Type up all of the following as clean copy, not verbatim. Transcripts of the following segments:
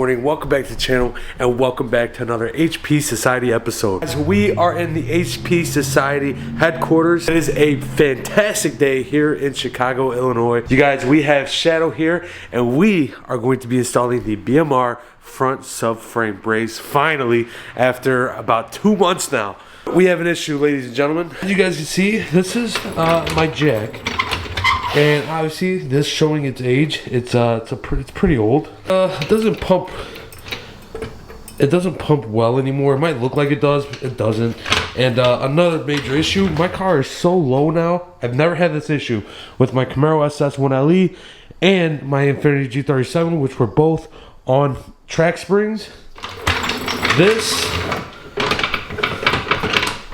Morning, welcome back to the channel and welcome back to another HP Society episode. As we are in the HP Society headquarters, it is a fantastic day here in Chicago, Illinois. You guys, we have Shadow here and we are going to be installing the BMR front subframe brace finally after about 2 months now. We have an issue, ladies and gentlemen. As you guys can see, this is my jack. And obviously, this showing its age. It's pretty old. It doesn't pump. It doesn't pump well anymore. It might look like it does. It doesn't. And another major issue. My car is so low now. I've never had this issue with my Camaro SS1LE and my Infiniti G37, which were both on track springs. This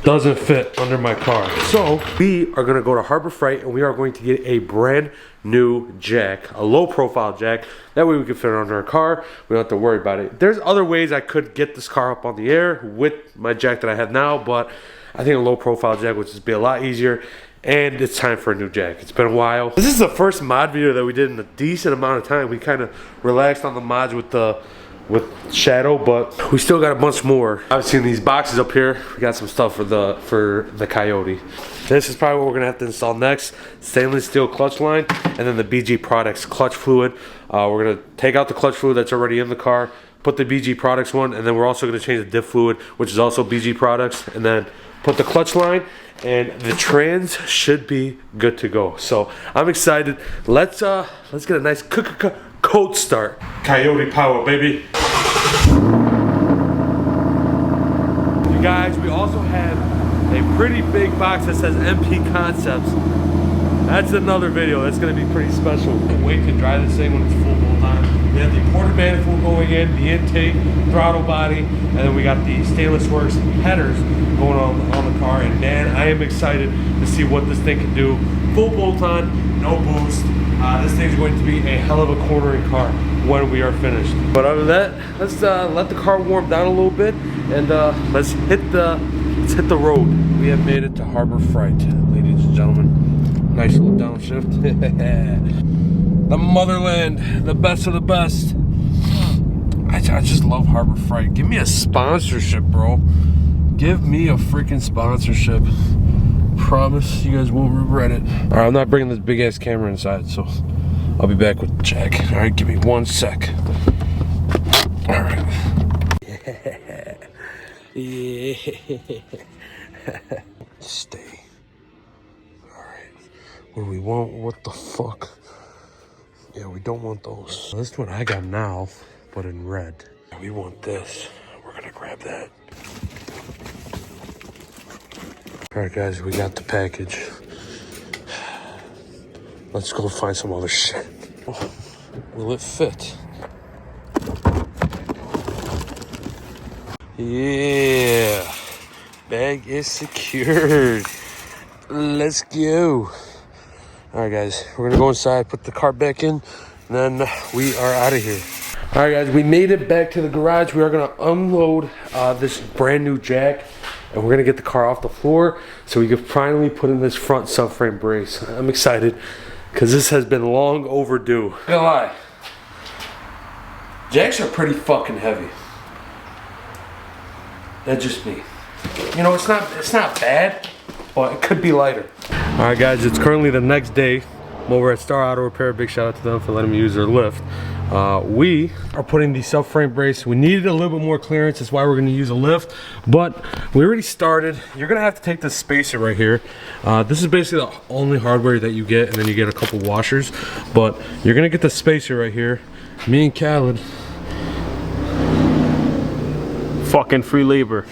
doesn't fit under my car. So we are gonna go to Harbor Freight and we are going to get a brand new jack, a low profile jack. That way we can fit it under our car. We don't have to worry about it. There's other ways I could get this car up on the air with my jack that I have now, but I think a low profile jack would just be a lot easier. And it's time for a new jack. It's been a while. This is the first mod video that we did in a decent amount of time. We kind of relaxed on the mods with Shadow, but we still got a bunch more. Obviously in these boxes up here, we got some stuff for the Coyote. This is probably what we're gonna have to install next. Stainless steel clutch line, and then the BG Products clutch fluid. We're gonna take out the clutch fluid that's already in the car, put the BG Products one, and then we're also gonna change the diff fluid, which is also BG Products, and then put the clutch line, and the trans should be good to go. So I'm excited. Let's get a nice cold start. Coyote power, baby. You guys, we also have a pretty big box that says MP Concepts. That's another video. That's gonna be pretty special. Can't wait to dry this thing when it's full time. We have the quarter manifold going in, the intake, throttle body, and then we got the Stainless Works headers going on the car. And man, I am excited to see what this thing can do. Full bolt on, no boost. This thing's going to be a hell of a cornering car when we are finished. But other than that, let's let the car warm down a little bit and let's hit the road. We have made it to Harbor Freight, ladies and gentlemen. Nice little downshift. The motherland, the best of the best. I just love Harbor Freight. Give me a sponsorship, bro. Give me a freaking sponsorship. Promise you guys won't regret it. All right, I'm not bringing this big ass camera inside, so I'll be back with Jack. All right, give me 1 sec. All right. Yeah. Stay. All right. What do we want? What the fuck? Yeah, we don't want those. This is what I got now, but in red. We want this. We're gonna grab that. Alright guys, we got the package. Let's go find some other shit. Oh, will it fit? Yeah. Bag is secured. Let's go. Alright guys, we're gonna go inside, put the car back in, and then we are out of here. Alright guys, we made it back to the garage. We are gonna unload this brand new jack. And we're gonna get the car off the floor so we can finally put in this front subframe brace. I'm excited because this has been long overdue. Not gonna lie, jacks are pretty fucking heavy. That's just me. You know, it's not bad, but it could be lighter. All right, guys, it's currently the next day. I'm over at Star Auto Repair. Big shout out to them for letting me use their lift. We are putting the subframe brace. We needed a little bit more clearance. That's why we're going to use a lift, but we already started. You're going to have to take this spacer right here. This is basically the only hardware that you get, and then you get a couple washers, but you're going to get the spacer right here. Me and Khaled. Fucking free labor.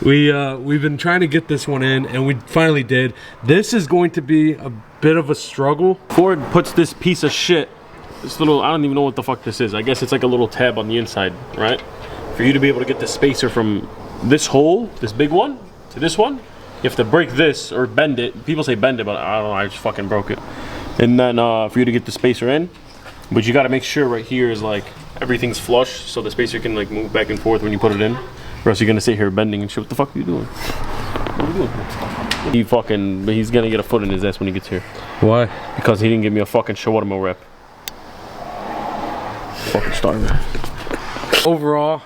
We've been trying to get this one in, and we finally did. This is going to be a bit of a struggle. Ford puts this piece of shit, this little, I don't even know what the fuck this is. I guess it's like a little tab on the inside, right? For you to be able to get the spacer from this hole, this big one, to this one, you have to break this or bend it. People say bend it, but I don't know, I just fucking broke it. And then for you to get the spacer in, but you gotta make sure right here is like, everything's flush, so the spacer can like move back and forth when you put it in. Or else you're gonna sit here bending and shit. What the fuck are you doing? What are you doing? He's gonna get a foot in his ass when he gets here. Why? Because he didn't give me a fucking shawarma wrap. Fucking starving. Overall,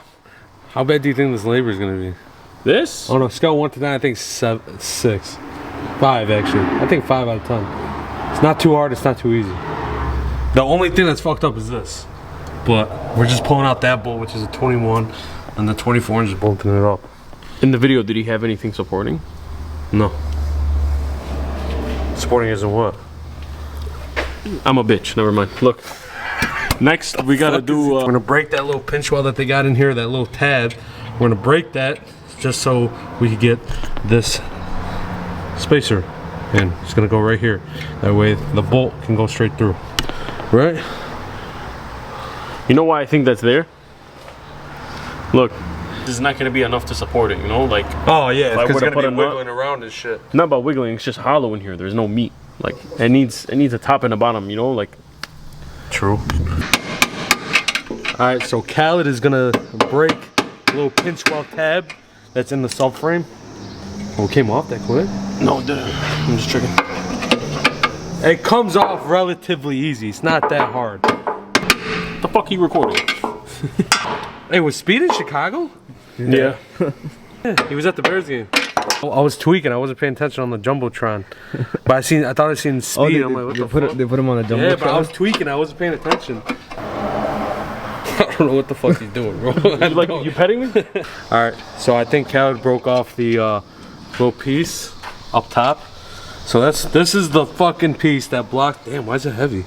how bad do you think this labor is gonna be? This? Oh no, scale 1 to 9, I think 7, 6, 5 actually. I think 5 out of 10. It's not too hard, it's not too easy. The only thing that's fucked up is this. But we're just pulling out that bolt, which is a 21, and the 24 and just bolting it up. In the video, did he have anything supporting? No. Supporting isn't what? I'm a bitch, never mind. Look. Next, we gotta do. We're gonna break that little pinch weld that they got in here, that little tab. We're gonna break that just so we can get this spacer in. It's gonna go right here. That way the bolt can go straight through. Right? You know why I think that's there? Look, this is not gonna be enough to support it, you know? Like, oh yeah, it's because it's gonna be be wiggling around and shit. Not about wiggling, it's just hollow in here. There's no meat. Like, it needs a top and a bottom, you know? Like, true. Alright, so Khaled is gonna break a little pinch weld tab that's in the subframe. Oh, it came off that quick? no, it didn't. I'm just tricking. It comes off relatively easy. It's not that hard. What the fuck are you recording? Hey, was Speed in Chicago? Yeah. Yeah, he was at the Bears game. I was tweaking. I wasn't paying attention on the jumbotron, but I thought I seen Speed. I'm like, what the fuck? They put him on the jumbotron. Yeah, but I was tweaking. I wasn't paying attention. I don't know what the fuck he's doing, bro. You petting me? All right, so I think Khaled broke off the little piece up top. So this is the fucking piece that blocked. Damn, why is it heavy?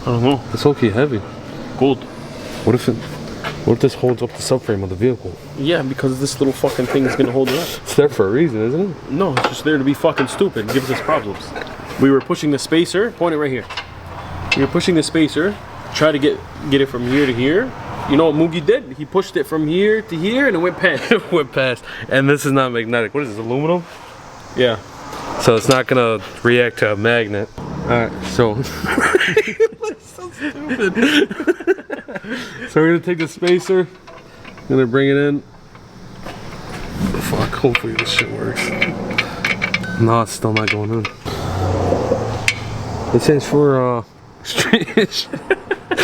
I don't know. It's okay heavy. Gold. What if this holds up the subframe of the vehicle? Yeah, because this little fucking thing is gonna hold it up. It's there for a reason, isn't it? No, it's just there to be fucking stupid. It gives us problems. We were pushing the spacer. Point it right here. We were pushing the spacer. Try to get it from here to here. You know what Moogie did? He pushed it from here to here and it went past. It went past. And this is not magnetic. What is this, aluminum? Yeah. So it's not gonna react to a magnet. Alright, so. So stupid. So we're gonna take the spacer, gonna bring it in. Fuck, hopefully this shit works. No, it's still not going in. It says for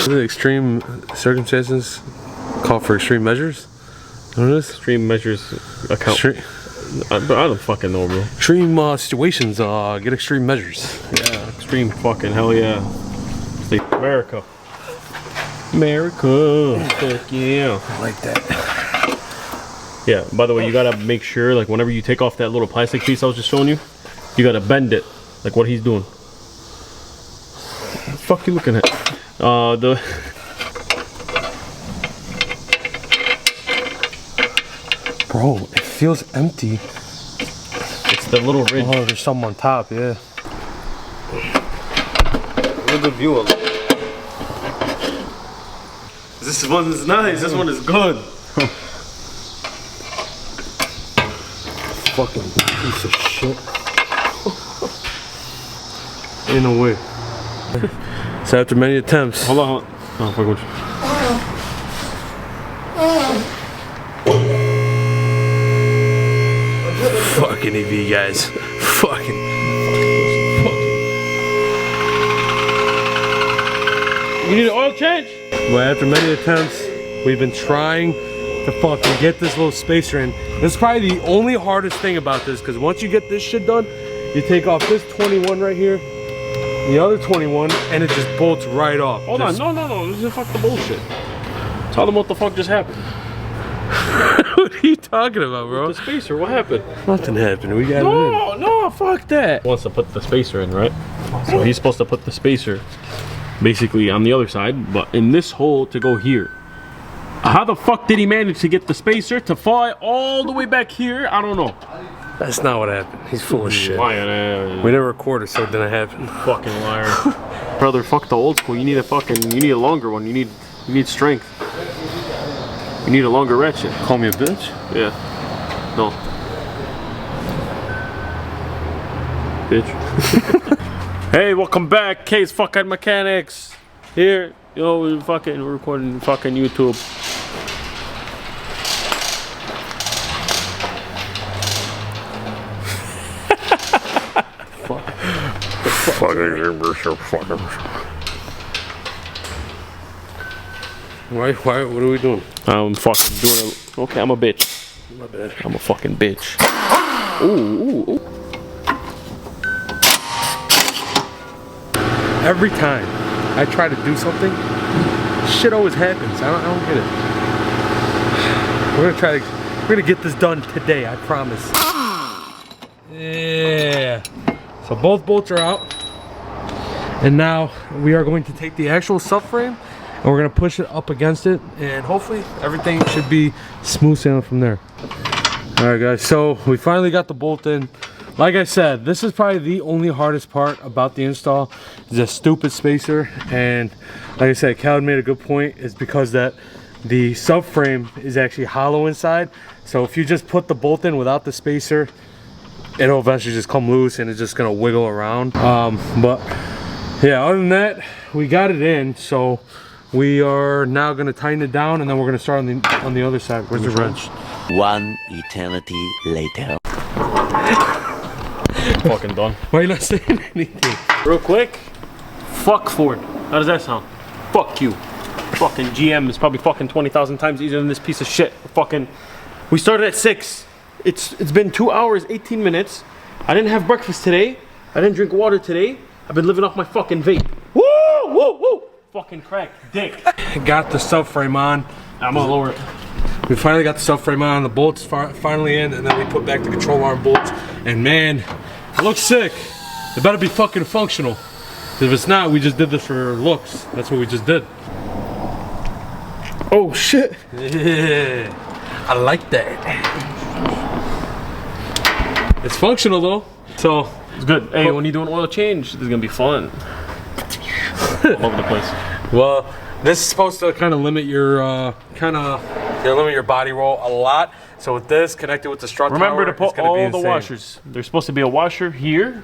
extreme circumstances call for extreme measures. What is this? Extreme measures account. I don't fucking know, bro. Extreme situations get extreme measures. Yeah, extreme fucking hell yeah. Say America. America. Fuck yeah. I like that. Yeah, by the way, you gotta make sure, like, whenever you take off that little plastic piece I was just showing you, you gotta bend it, like what he's doing. What the fuck you looking at? Bro, it feels empty. It's the little ridge. Oh, there's something on top, yeah. Look at the view of it. This one's nice, this one is good. Fucking piece of shit. Ain't no way. So after many attempts. Hold on. Oh, fuck with you. Fucking EV guys. Fucking. You need an oil change? Well, after many attempts, we've been trying to fucking get this little spacer in. This is probably the only hardest thing about this, because once you get this shit done, you take off this 21 right here, the other 21, and it just bolts right off. Hold on, no, this is fuck the bullshit. Tell them what the fuck just happened. What are you talking about, bro? The spacer, what happened? Nothing happened, we got it in. No, fuck that. He wants to put the spacer in, right? So he's supposed to put the spacer basically on the other side, but in this hole to go here. How the fuck did he manage to get the spacer to fly all the way back here? I don't know. That's not what happened. He's full of shit. Lying, We never recorded, so it didn't happen. Fucking liar. Brother, fuck the old school. You need a longer one. You need strength. You need a longer ratchet. Call me a bitch? Yeah. No. Bitch. Hey, welcome back, Case Fucking Mechanics. Here, you know, we're recording fucking YouTube. Why, what are we doing? I'm fucking doing a... Okay, I'm a bitch. My bad. I'm a fucking bitch. Ooh, ooh, ooh. Every time I try to do something, shit always happens. I don't get it. We're gonna get this done today, I promise. Yeah. So both bolts are out. And now we are going to take the actual subframe and we're gonna push it up against it, and hopefully everything should be smooth sailing from there. All right, guys, so we finally got the bolt in. Like I said, this is probably the only hardest part about the install, is a stupid spacer. And like I said, Cal made a good point, is because that the subframe is actually hollow inside. So if you just put the bolt in without the spacer, it'll eventually just come loose and it's just gonna wiggle around. But yeah, other than that, we got it in. So we are now gonna tighten it down, and then we're gonna start on the other side. Where's the wrench? One eternity later. Fucking done. Why are you not saying anything? Real quick, fuck Ford. How does that sound? Fuck you. Fucking GM is probably fucking 20,000 times easier than this piece of shit. Fucking, we started at 6. It's been 2 hours, 18 minutes. I didn't have breakfast today. I didn't drink water today. I've been living off my fucking vape. Woo, woo, woo. Fucking crack, dick. Got the subframe on. I'm gonna lower it. We finally got the subframe on. The bolts finally in, and then we put back the control arm bolts. And man, it looks sick. It better be fucking functional. If it's not, we just did this for looks. That's what we just did. Oh shit. Yeah, I like that. It's functional though. So It's good. Hey, when you do an oil change, this is gonna be fun. All over the place. Well, this is supposed to kind of limit your limit your body roll a lot. So with this connected with the strut Remember tower, to put all the washers. There's supposed to be a washer here,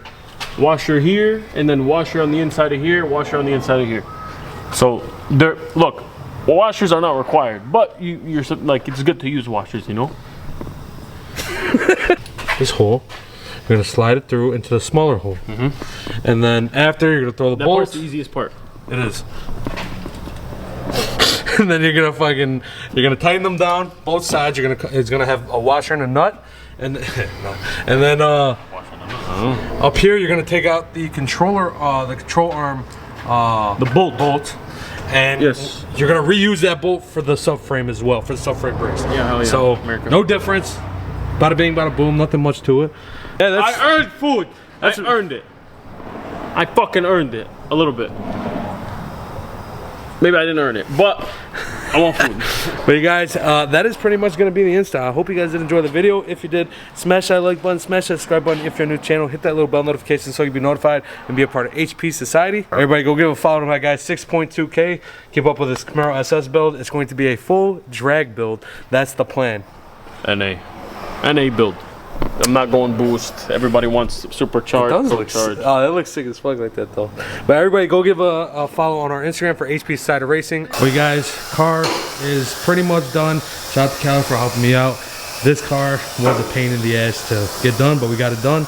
and then washer on the inside of here, washer on the inside of here. So there, look, washers are not required, but you're like, it's good to use washers, you know. This hole, you're gonna slide it through into the smaller hole, and then after you're gonna throw the That bolts. part's the easiest part. It is. And then you're gonna tighten them down both sides. It's gonna have a washer and a nut, and and then up here you're gonna take out the controller, the control arm, The bolt. and Yes. you're gonna reuse that bolt for the subframe as well, for the subframe brakes. Yeah, hell yeah. So America. no difference. Bada bing, bada boom. Nothing much to it. Yeah, that's. I earned food. I earned it. I fucking earned it a little bit. Maybe I didn't earn it, but I want food. But you guys, that is pretty much going to be the install. I hope you guys did enjoy the video. If you did, smash that like button, smash that subscribe button. If you're new to the channel, hit that little bell notification so you'll be notified and be a part of HP Society. Everybody go give a follow to my guy, 6.2K. Keep up with this Camaro SS build. It's going to be a full drag build. That's the plan. NA build. I'm not going boost. Everybody wants supercharged. That looks sick as fuck like that though. But everybody go give a follow on our Instagram for HP Society Racing. Well, you guys, car is pretty much done. Shout out to Cal for helping me out. This car was a pain in the ass to get done, but we got it done.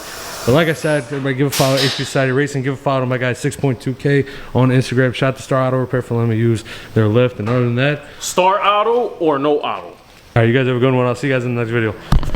But like I said, everybody give a follow to HP Society Racing. Give a follow to my guy 6.2K on Instagram. Shout out to Star Auto Repair for letting me use their lift. And other than that, Star Auto or no auto. all right, you guys have a good one. I'll see you guys in the next video.